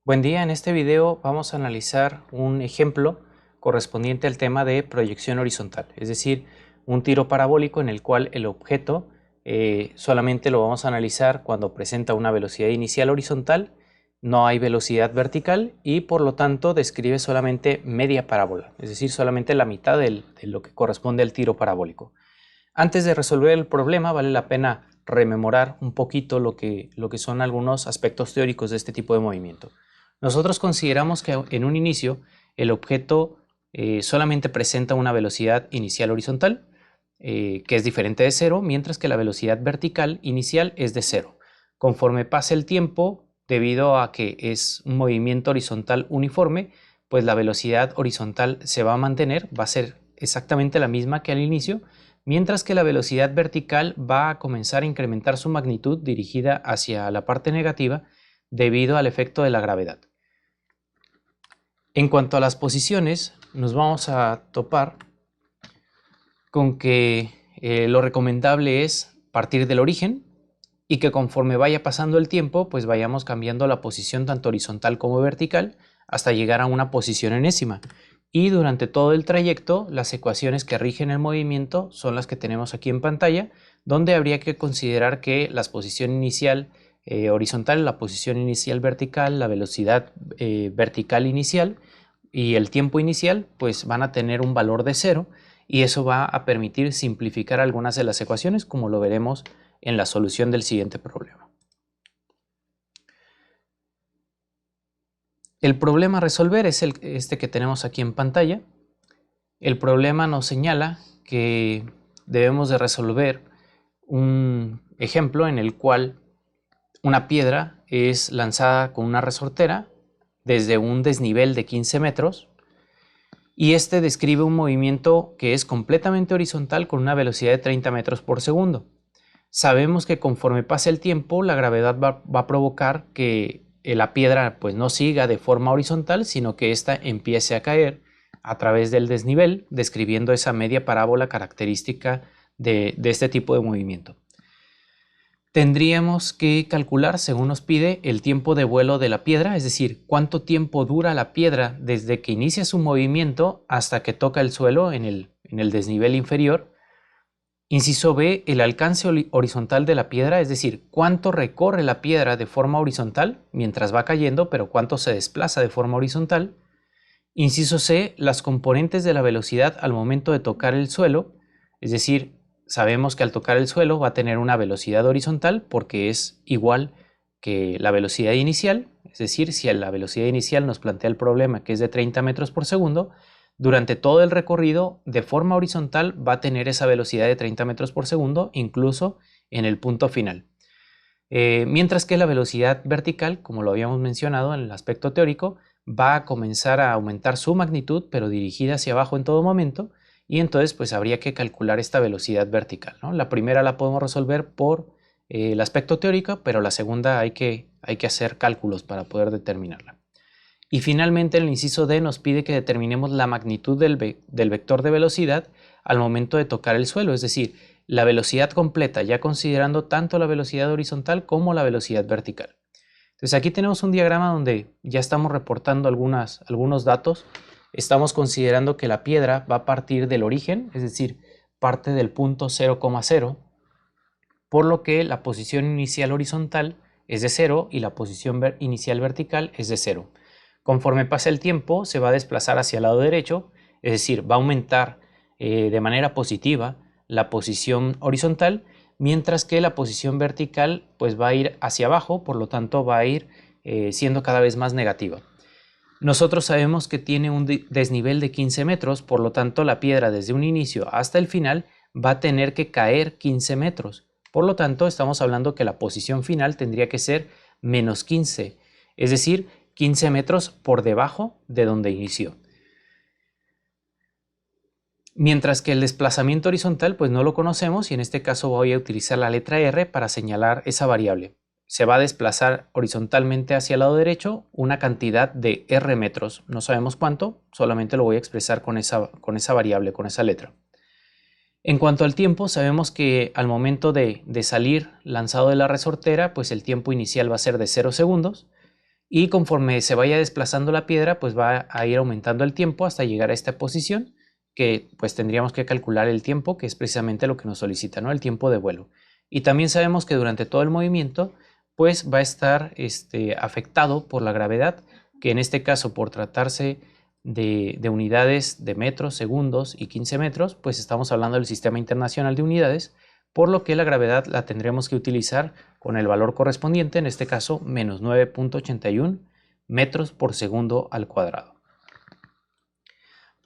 Buen día, en este video vamos a analizar un ejemplo correspondiente al tema de proyección horizontal, es decir, un tiro parabólico en el cual el objeto solamente lo vamos a analizar cuando presenta una velocidad inicial horizontal, no hay velocidad vertical y por lo tanto describe solamente media parábola, es decir, solamente la mitad de lo que corresponde al tiro parabólico. Antes de resolver el problema vale la pena rememorar un poquito lo que son algunos aspectos teóricos de este tipo de movimiento. Nosotros consideramos que en un inicio el objeto solamente presenta una velocidad inicial horizontal, que es diferente de cero, mientras que la velocidad vertical inicial es de cero. Conforme pase el tiempo, debido a que es un movimiento horizontal uniforme, pues la velocidad horizontal se va a mantener, va a ser exactamente la misma que al inicio, mientras que la velocidad vertical va a comenzar a incrementar su magnitud dirigida hacia la parte negativa debido al efecto de la gravedad. En cuanto a las posiciones, nos vamos a topar con que lo recomendable es partir del origen y que conforme vaya pasando el tiempo, pues vayamos cambiando la posición tanto horizontal como vertical hasta llegar a una posición enésima. Y durante todo el trayecto, las ecuaciones que rigen el movimiento son las que tenemos aquí en pantalla, donde habría que considerar que la posición inicial horizontal, la posición inicial vertical, la velocidad vertical inicial y el tiempo inicial, pues van a tener un valor de cero y eso va a permitir simplificar algunas de las ecuaciones, como lo veremos en la solución del siguiente problema. El problema a resolver es este que tenemos aquí en pantalla. El problema nos señala que debemos de resolver un ejemplo en el cual una piedra es lanzada con una resortera desde un desnivel de 15 metros y este describe un movimiento que es completamente horizontal con una velocidad de 30 metros por segundo. Sabemos que conforme pase el tiempo la gravedad va a provocar que la piedra pues no siga de forma horizontal, sino que ésta empiece a caer a través del desnivel, describiendo esa media parábola característica de este tipo de movimiento. Tendríamos que calcular, según nos pide, el tiempo de vuelo de la piedra, es decir, cuánto tiempo dura la piedra desde que inicia su movimiento hasta que toca el suelo en el desnivel inferior. Inciso B, el alcance horizontal de la piedra, es decir, cuánto recorre la piedra de forma horizontal mientras va cayendo, pero cuánto se desplaza de forma horizontal. Inciso C, las componentes de la velocidad al momento de tocar el suelo, es decir, sabemos que al tocar el suelo va a tener una velocidad horizontal porque es igual que la velocidad inicial, es decir, si la velocidad inicial nos plantea el problema que es de 30 metros por segundo, durante todo el recorrido de forma horizontal va a tener esa velocidad de 30 metros por segundo, incluso en el punto final. Mientras que la velocidad vertical, como lo habíamos mencionado en el aspecto teórico, va a comenzar a aumentar su magnitud, pero dirigida hacia abajo en todo momento, y entonces pues habría que calcular esta velocidad vertical, ¿no? La primera la podemos resolver por el aspecto teórico, pero la segunda hay que hacer cálculos para poder determinarla. Y finalmente el inciso D nos pide que determinemos la magnitud del vector de velocidad al momento de tocar el suelo, es decir, la velocidad completa, ya considerando tanto la velocidad horizontal como la velocidad vertical. Entonces aquí tenemos un diagrama donde ya estamos reportando algunos datos. Estamos considerando que la piedra va a partir del origen, es decir, parte del punto 0,0, por lo que la posición inicial horizontal es de 0 y la posición inicial vertical es de 0. Conforme pasa el tiempo se va a desplazar hacia el lado derecho, es decir, va a aumentar de manera positiva la posición horizontal, mientras que la posición vertical pues va a ir hacia abajo, por lo tanto va a ir siendo cada vez más negativa. Nosotros sabemos que tiene un desnivel de 15 metros, por lo tanto la piedra desde un inicio hasta el final va a tener que caer 15 metros. Por lo tanto estamos hablando que la posición final tendría que ser menos 15, es decir, 15 metros por debajo de donde inició. Mientras que el desplazamiento horizontal pues no lo conocemos y en este caso voy a utilizar la letra R para señalar esa variable. Se va a desplazar horizontalmente hacia el lado derecho una cantidad de R metros. No sabemos cuánto, solamente lo voy a expresar con esa variable, con esa letra. En cuanto al tiempo, sabemos que al momento de salir lanzado de la resortera, pues el tiempo inicial va a ser de 0 segundos. y conforme se vaya desplazando la piedra, pues va a ir aumentando el tiempo hasta llegar a esta posición, que pues tendríamos que calcular el tiempo, que es precisamente lo que nos solicita, ¿no? El tiempo de vuelo. Y también sabemos que durante todo el movimiento, pues va a estar afectado por la gravedad, que en este caso, por tratarse de unidades de metros, segundos y 15 metros, pues estamos hablando del Sistema Internacional de Unidades, por lo que la gravedad la tendremos que utilizar con el valor correspondiente, en este caso menos 9.81 metros por segundo al cuadrado.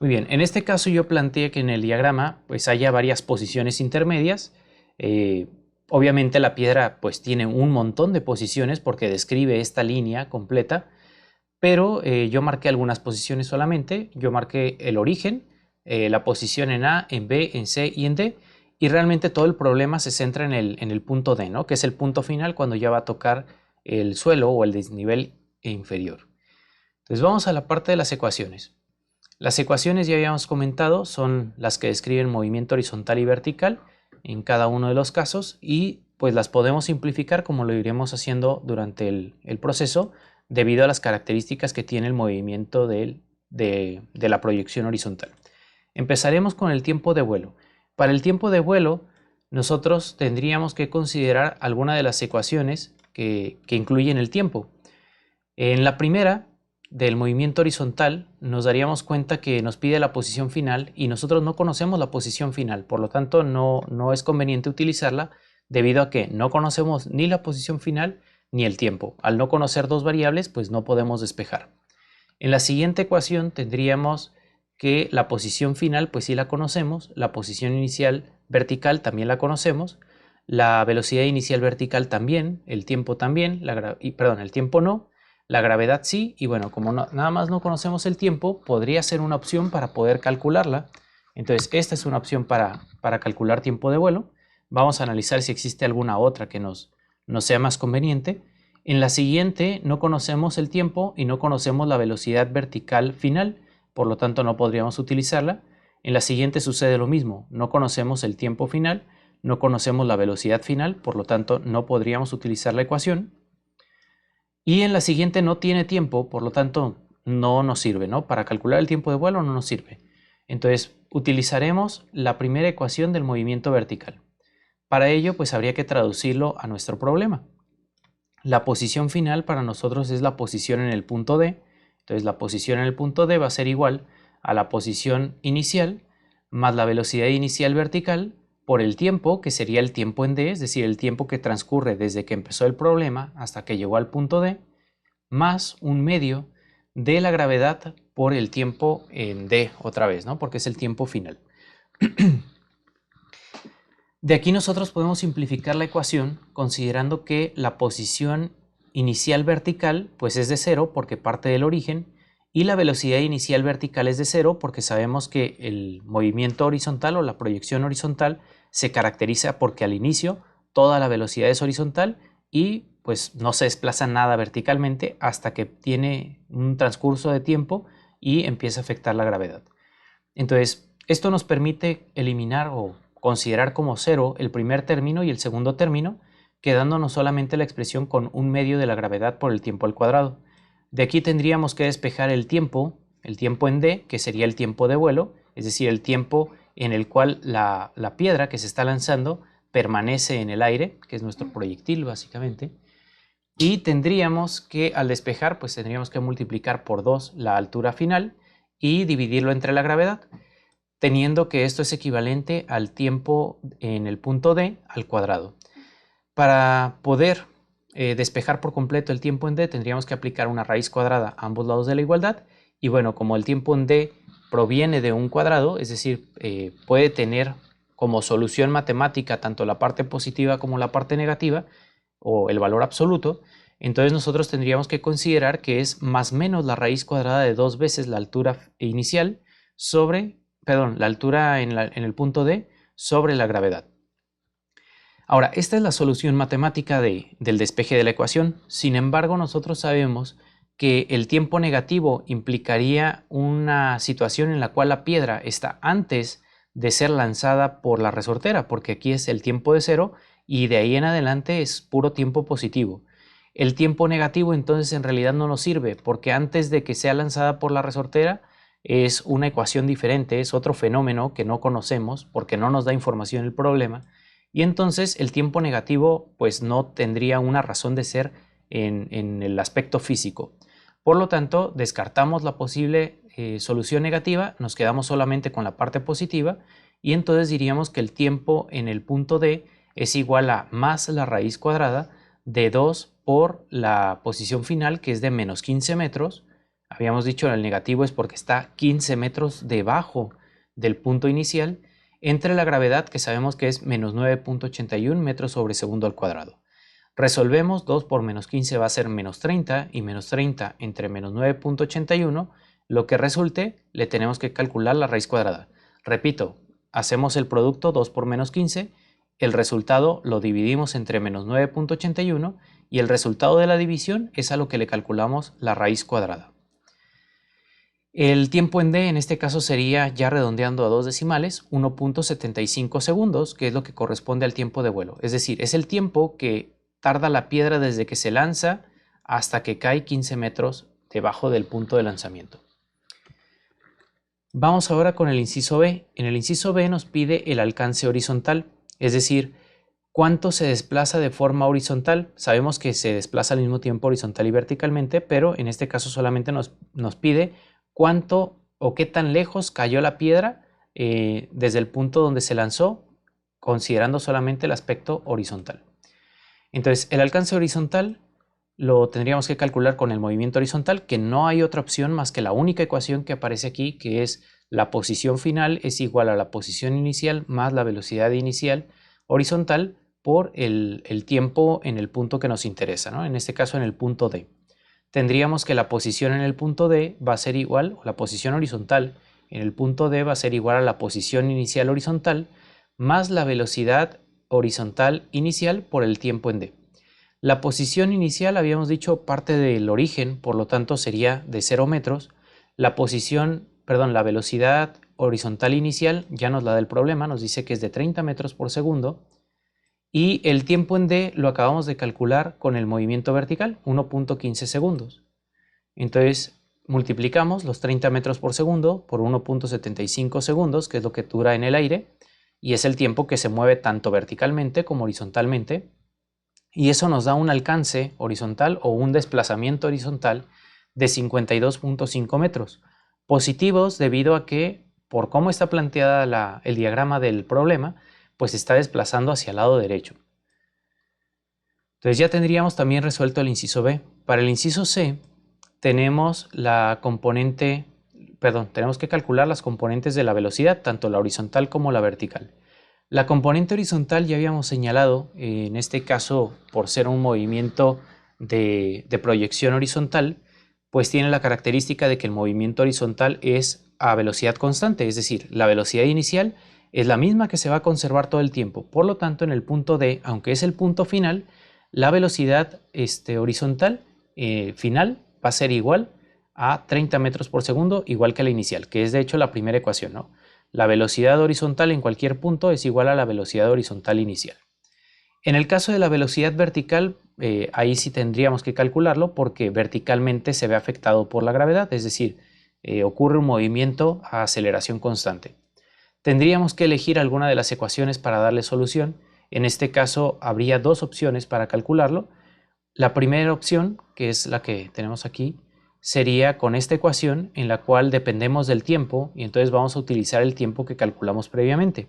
Muy bien, en este caso yo planteé que en el diagrama pues haya varias posiciones intermedias. Obviamente la piedra pues tiene un montón de posiciones porque describe esta línea completa, pero yo marqué algunas posiciones solamente. Yo marqué el origen, la posición en A, en B, en C y en D, y realmente todo el problema se centra en el punto D, ¿no? Que es el punto final cuando ya va a tocar el suelo o el desnivel inferior. Entonces vamos a la parte de las ecuaciones. Las ecuaciones, ya habíamos comentado, son las que describen movimiento horizontal y vertical en cada uno de los casos, y pues las podemos simplificar como lo iremos haciendo durante el proceso, debido a las características que tiene el movimiento de la proyección horizontal. Empezaremos con el tiempo de vuelo. Para el tiempo de vuelo, nosotros tendríamos que considerar alguna de las ecuaciones que incluyen el tiempo. En la primera, del movimiento horizontal, nos daríamos cuenta que nos pide la posición final y nosotros no conocemos la posición final, por lo tanto no es conveniente utilizarla debido a que no conocemos ni la posición final ni el tiempo. Al no conocer dos variables, pues no podemos despejar. En la siguiente ecuación tendríamos que la posición final, pues sí la conocemos, la posición inicial vertical también la conocemos, la velocidad inicial vertical también, el tiempo también, el tiempo no, la gravedad sí, y bueno, como nada más no conocemos el tiempo, podría ser una opción para poder calcularla. Entonces, esta es una opción para calcular tiempo de vuelo. Vamos a analizar si existe alguna otra que nos sea más conveniente. En la siguiente no conocemos el tiempo y no conocemos la velocidad vertical final, por lo tanto no podríamos utilizarla. En la siguiente sucede lo mismo, no conocemos el tiempo final, no conocemos la velocidad final, por lo tanto no podríamos utilizar la ecuación. Y en la siguiente no tiene tiempo, por lo tanto no nos sirve, ¿no? Para calcular el tiempo de vuelo no nos sirve. Entonces utilizaremos la primera ecuación del movimiento vertical. Para ello pues habría que traducirlo a nuestro problema. La posición final para nosotros es la posición en el punto D. Entonces la posición en el punto D va a ser igual a la posición inicial más la velocidad inicial vertical por el tiempo, que sería el tiempo en D, es decir, el tiempo que transcurre desde que empezó el problema hasta que llegó al punto D, más un medio de la gravedad por el tiempo en D otra vez, ¿no? Porque es el tiempo final. De aquí nosotros podemos simplificar la ecuación considerando que la posición inicial vertical pues es de 0 porque parte del origen, y la velocidad inicial vertical es de 0 porque sabemos que el movimiento horizontal o la proyección horizontal se caracteriza porque al inicio toda la velocidad es horizontal y pues no se desplaza nada verticalmente hasta que tiene un transcurso de tiempo y empieza a afectar la gravedad. Entonces, esto nos permite eliminar o considerar como 0 el primer término y el segundo término, quedándonos solamente la expresión con un medio de la gravedad por el tiempo al cuadrado. De aquí tendríamos que despejar el tiempo en D, que sería el tiempo de vuelo, es decir, el tiempo en el cual la piedra que se está lanzando permanece en el aire, que es nuestro proyectil básicamente, y tendríamos que, al despejar, pues tendríamos que multiplicar por 2 la altura final y dividirlo entre la gravedad, teniendo que esto es equivalente al tiempo en el punto D al cuadrado. Para poder despejar por completo el tiempo en D, tendríamos que aplicar una raíz cuadrada a ambos lados de la igualdad, y bueno, como el tiempo en D proviene de un cuadrado, es decir, puede tener como solución matemática tanto la parte positiva como la parte negativa, o el valor absoluto, entonces nosotros tendríamos que considerar que es más menos la raíz cuadrada de 2 veces la altura inicial sobre, perdón, la altura en el punto D sobre la gravedad. Ahora, esta es la solución matemática del despeje de la ecuación. Sin embargo, nosotros sabemos que el tiempo negativo implicaría una situación en la cual la piedra está antes de ser lanzada por la resortera, porque aquí es el tiempo de 0 y de ahí en adelante es puro tiempo positivo. El tiempo negativo entonces en realidad no nos sirve porque antes de que sea lanzada por la resortera es una ecuación diferente, es otro fenómeno que no conocemos porque no nos da información el problema, y entonces el tiempo negativo pues no tendría una razón de ser en el aspecto físico. Por lo tanto, descartamos la posible solución negativa, nos quedamos solamente con la parte positiva y entonces diríamos que el tiempo en el punto D es igual a más la raíz cuadrada de 2 por la posición final, que es de menos 15 metros. Habíamos dicho el negativo es porque está 15 metros debajo del punto inicial, entre la gravedad, que sabemos que es menos 9.81 metros sobre segundo al cuadrado. Resolvemos, 2 por menos 15 va a ser menos 30 y menos 30 entre menos 9.81, lo que resulte le tenemos que calcular la raíz cuadrada. Repito, hacemos el producto 2 por menos 15, el resultado lo dividimos entre menos 9.81 y el resultado de la división es a lo que le calculamos la raíz cuadrada. El tiempo en D en este caso sería, ya redondeando a 2 decimales, 1.75 segundos, que es lo que corresponde al tiempo de vuelo. Es decir, es el tiempo que tarda la piedra desde que se lanza hasta que cae 15 metros debajo del punto de lanzamiento. Vamos ahora con el inciso B. En el inciso B nos pide el alcance horizontal, es decir, cuánto se desplaza de forma horizontal. Sabemos que se desplaza al mismo tiempo horizontal y verticalmente, pero en este caso solamente nos pide cuánto o qué tan lejos cayó la piedra desde el punto donde se lanzó, considerando solamente el aspecto horizontal. Entonces, el alcance horizontal lo tendríamos que calcular con el movimiento horizontal, que no hay otra opción más que la única ecuación que aparece aquí, que es la posición final es igual a la posición inicial más la velocidad inicial horizontal por el tiempo en el punto que nos interesa, ¿no? En este caso en el punto D. Tendríamos que la posición en el punto D va a ser igual, o la posición horizontal en el punto D va a ser igual a la posición inicial horizontal más la velocidad horizontal inicial por el tiempo en D. La posición inicial habíamos dicho parte del origen, por lo tanto sería de 0 metros. La velocidad horizontal inicial ya nos la da el problema, nos dice que es de 30 metros por segundo. Y el tiempo en D lo acabamos de calcular con el movimiento vertical, 1.15 segundos. Entonces multiplicamos los 30 metros por segundo por 1.75 segundos, que es lo que dura en el aire, y es el tiempo que se mueve tanto verticalmente como horizontalmente. Y eso nos da un alcance horizontal o un desplazamiento horizontal de 52.5 metros. Positivos debido a que, por cómo está planteada el diagrama del problema, pues se está desplazando hacia el lado derecho. Entonces ya tendríamos también resuelto el inciso B. Para el inciso C tenemos tenemos que calcular las componentes de la velocidad, tanto la horizontal como la vertical. La componente horizontal ya habíamos señalado, en este caso por ser un movimiento de proyección horizontal, pues tiene la característica de que el movimiento horizontal es a velocidad constante, es decir, la velocidad inicial es la misma que se va a conservar todo el tiempo. Por lo tanto, en el punto D, aunque es el punto final, la velocidad horizontal final va a ser igual a 30 metros por segundo, igual que la inicial, que es de hecho la primera ecuación, ¿no? La velocidad horizontal en cualquier punto es igual a la velocidad horizontal inicial. En el caso de la velocidad vertical, ahí sí tendríamos que calcularlo porque verticalmente se ve afectado por la gravedad, es decir, ocurre un movimiento a aceleración constante. Tendríamos que elegir alguna de las ecuaciones para darle solución. En este caso habría dos opciones para calcularlo. La primera opción, que es la que tenemos aquí, sería con esta ecuación en la cual dependemos del tiempo y entonces vamos a utilizar el tiempo que calculamos previamente.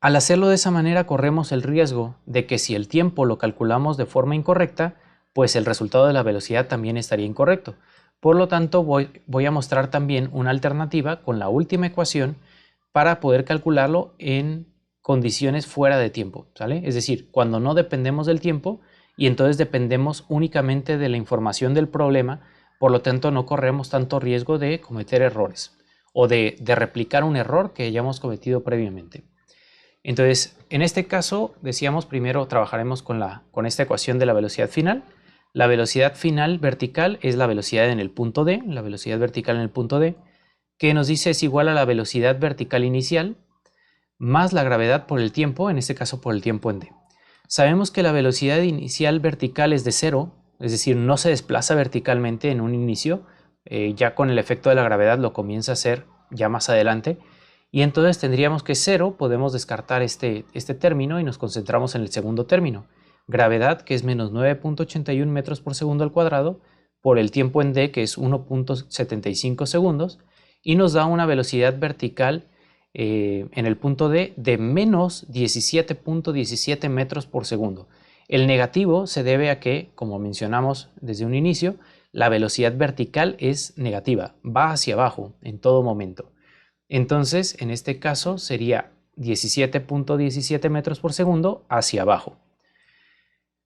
Al hacerlo de esa manera corremos el riesgo de que si el tiempo lo calculamos de forma incorrecta, pues el resultado de la velocidad también estaría incorrecto. Por lo tanto, voy a mostrar también una alternativa con la última ecuación para poder calcularlo en condiciones fuera de tiempo, ¿sale? Es decir, cuando no dependemos del tiempo y entonces dependemos únicamente de la información del problema, por lo tanto no corremos tanto riesgo de cometer errores o de replicar un error que hayamos cometido previamente. Entonces, en este caso, decíamos, primero trabajaremos con esta ecuación de la velocidad final. La velocidad final vertical es la velocidad en el punto D, la velocidad vertical en el punto D, que nos dice es igual a la velocidad vertical inicial más la gravedad por el tiempo, en este caso por el tiempo en D. Sabemos que la velocidad inicial vertical es de 0, es decir, no se desplaza verticalmente en un inicio, ya con el efecto de la gravedad lo comienza a hacer ya más adelante, y entonces tendríamos que 0, podemos descartar este término y nos concentramos en el segundo término, gravedad, que es menos 9.81 metros por segundo al cuadrado, por el tiempo en d, que es 1.75 segundos, y nos da una velocidad vertical en el punto D de menos 17.17 metros por segundo. El negativo se debe a que, como mencionamos desde un inicio, la velocidad vertical es negativa, va hacia abajo en todo momento. Entonces, en este caso sería 17.17 metros por segundo hacia abajo.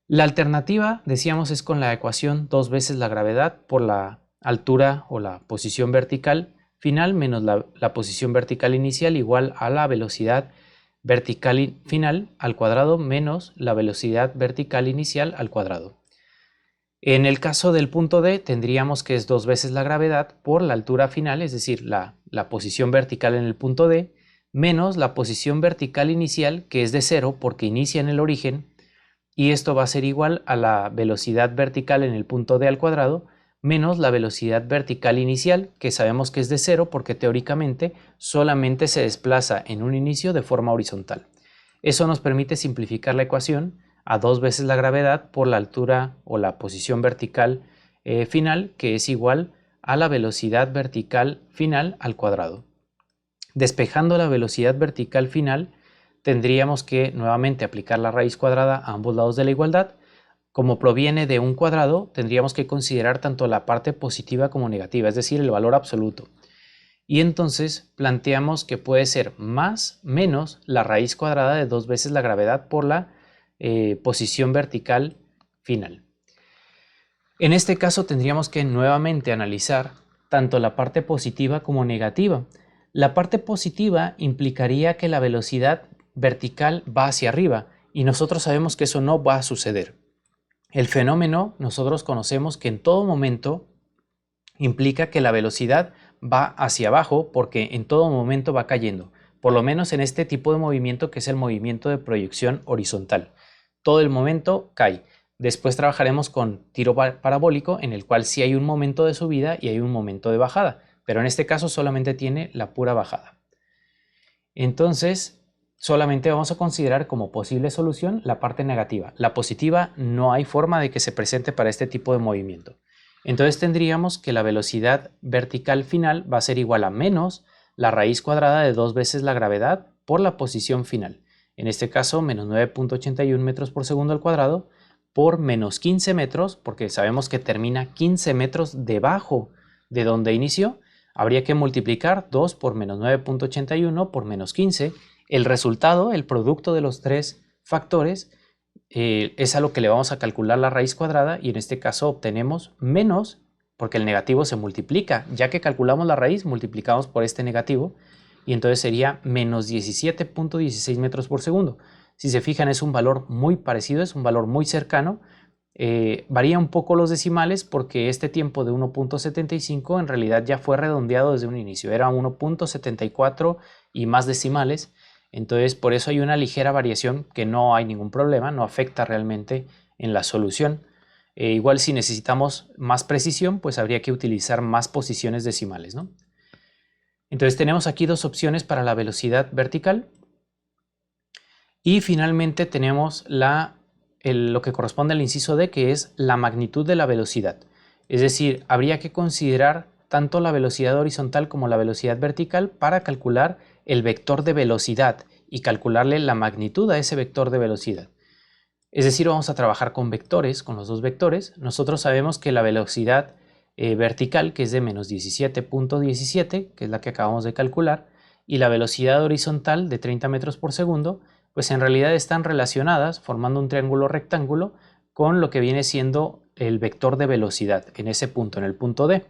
La alternativa, decíamos, es con la ecuación 2 veces la gravedad por la altura o la posición vertical final menos la posición vertical inicial igual a la velocidad vertical final al cuadrado menos la velocidad vertical inicial al cuadrado. En el caso del punto D tendríamos que es 2 veces la gravedad por la altura final, es decir, la posición vertical en el punto D, menos la posición vertical inicial, que es de 0 porque inicia en el origen, y esto va a ser igual a la velocidad vertical en el punto D al cuadrado, menos la velocidad vertical inicial, que sabemos que es de 0 porque teóricamente solamente se desplaza en un inicio de forma horizontal. Eso nos permite simplificar la ecuación a 2 veces la gravedad por la altura o la posición vertical final, que es igual a la velocidad vertical final al cuadrado. Despejando la velocidad vertical final, tendríamos que nuevamente aplicar la raíz cuadrada a ambos lados de la igualdad. Como proviene de un cuadrado, tendríamos que considerar tanto la parte positiva como negativa, es decir, el valor absoluto. Y entonces planteamos que puede ser más menos la raíz cuadrada de 2 veces la gravedad por la posición vertical final. En este caso tendríamos que nuevamente analizar tanto la parte positiva como negativa. La parte positiva implicaría que la velocidad vertical va hacia arriba y nosotros sabemos que eso no va a suceder. El fenómeno nosotros conocemos que en todo momento implica que la velocidad va hacia abajo porque en todo momento va cayendo, por lo menos en este tipo de movimiento que es el movimiento de proyección horizontal. Todo el momento cae. Después trabajaremos con tiro parabólico, en el cual sí hay un momento de subida y hay un momento de bajada, pero en este caso solamente tiene la pura bajada. Entonces, solamente vamos a considerar como posible solución la parte negativa. La positiva no hay forma de que se presente para este tipo de movimiento. Entonces tendríamos que la velocidad vertical final va a ser igual a menos la raíz cuadrada de 2 veces la gravedad por la posición final. En este caso, menos 9.81 metros por segundo al cuadrado por menos 15 metros, porque sabemos que termina 15 metros debajo de donde inició. Habría que multiplicar 2 por menos 9.81 por menos 15. El resultado, el producto de los tres factores, es a lo que le vamos a calcular la raíz cuadrada y en este caso obtenemos menos, porque el negativo se multiplica. Ya que calculamos la raíz, multiplicamos por este negativo y entonces sería menos 17.16 metros por segundo. Si se fijan, es un valor muy parecido, es un valor muy cercano. Varía un poco los decimales porque este tiempo de 1.75 en realidad ya fue redondeado desde un inicio, era 1.74 y más decimales. Entonces, por eso hay una ligera variación que no hay ningún problema, no afecta realmente en la solución. Igual si necesitamos más precisión, pues habría que utilizar más posiciones decimales, ¿no? Entonces tenemos aquí dos opciones para la velocidad vertical. Y finalmente tenemos lo que corresponde al inciso D, que es la magnitud de la velocidad. Es decir, habría que considerar tanto la velocidad horizontal como la velocidad vertical para calcular el vector de velocidad y calcularle la magnitud a ese vector de velocidad. Es decir, vamos a trabajar con vectores, con los dos vectores. Nosotros sabemos que la velocidad vertical, que es de menos 17.17, que es la que acabamos de calcular, y la velocidad horizontal de 30 metros por segundo, pues en realidad están relacionadas formando un triángulo rectángulo con lo que viene siendo el vector de velocidad en ese punto, en el punto D.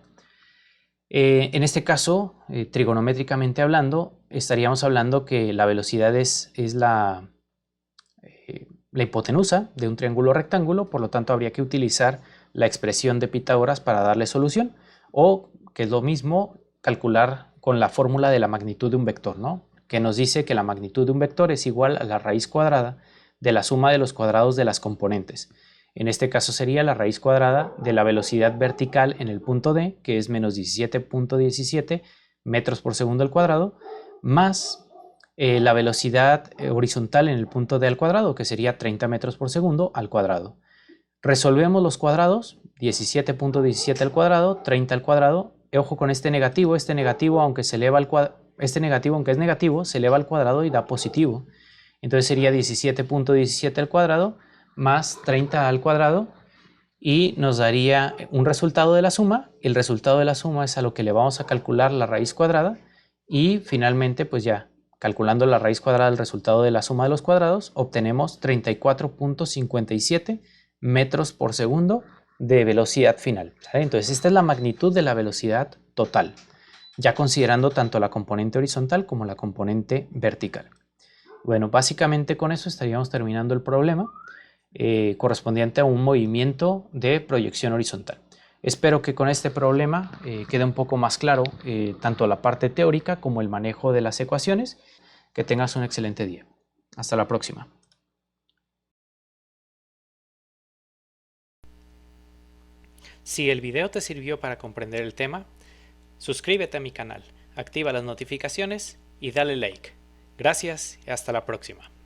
En este caso, trigonométricamente hablando, estaríamos hablando que la velocidad es la hipotenusa de un triángulo rectángulo, por lo tanto habría que utilizar la expresión de Pitágoras para darle solución, o, que es lo mismo, calcular con la fórmula de la magnitud de un vector, ¿no? Que nos dice que la magnitud de un vector es igual a la raíz cuadrada de la suma de los cuadrados de las componentes. En este caso sería la raíz cuadrada de la velocidad vertical en el punto D, que es menos 17.17 metros por segundo al cuadrado, más la velocidad horizontal en el punto D al cuadrado, que sería 30 metros por segundo al cuadrado. Resolvemos los cuadrados, 17.17 al cuadrado, 30 al cuadrado. Ojo con este negativo aunque se eleva al cuadrado, aunque es negativo, se eleva al cuadrado y da positivo. Entonces sería 17.17 al cuadrado más 30 al cuadrado y nos daría un resultado de la suma. El resultado de la suma es a lo que le vamos a calcular la raíz cuadrada y finalmente pues ya calculando la raíz cuadrada del resultado de la suma de los cuadrados obtenemos 34.57 metros por segundo de velocidad final, ¿sale? Entonces esta es la magnitud de la velocidad total, ya considerando tanto la componente horizontal como la componente vertical. Bueno, básicamente con eso estaríamos terminando el problema correspondiente a un movimiento de proyección horizontal. Espero que con este problema quede un poco más claro tanto la parte teórica como el manejo de las ecuaciones. Que tengas un excelente día. Hasta la próxima. Si el video te sirvió para comprender el tema, suscríbete a mi canal, activa las notificaciones y dale like. Gracias y hasta la próxima.